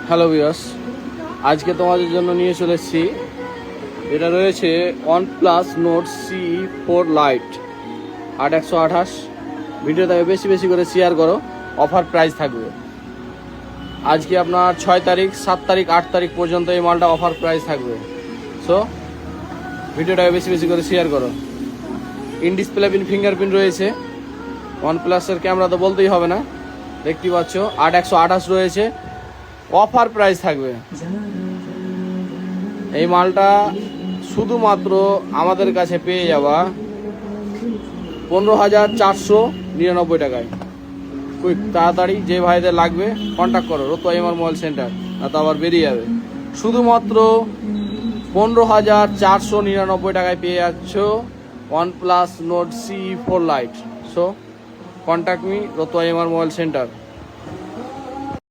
Hello viewers, আজকে তোমাদের জন্য নিয়ে চলে এসেছি। এটা রয়েছে OnePlus Nord CE4 Lite 8128। ভিডিওটাকে বেশি বেশি করে শেয়ার করো, অফার প্রাইস থাকবে। আজকে আপনার 6 তারিখ, 7 তারিখ, 8 তারিখ পর্যন্ত এই মালটা অফার প্রাইস থাকবে। সো ভিডিওটাকে বেশি বেশি করে শেয়ার করো। ইন ডিসপ্লে পিন, ফিঙ্গারপ্রিন্ট রয়েছে। OnePlus-এর ক্যামেরা তো বলতেই হবে না, দেখতেই পাচ্ছ। 8128 রয়েছে, অফার প্রাইস থাকবে। এই মালটা শুধুমাত্র আমাদের কাছে পেয়ে যাবা 15,499 টাকায়। কুইক, তাড়াতাড়ি যে ভাইদের লাগবে কন্ট্যাক্ট করো, রতুয়া এমআর মোবাইল সেন্টার, না তো আবার বেরিয়ে যাবে। শুধুমাত্র 15,499 টাকায় পেয়ে যাচ্ছ OnePlus Nord CE4 Lite। So contact me, Ratua MR mobile centre.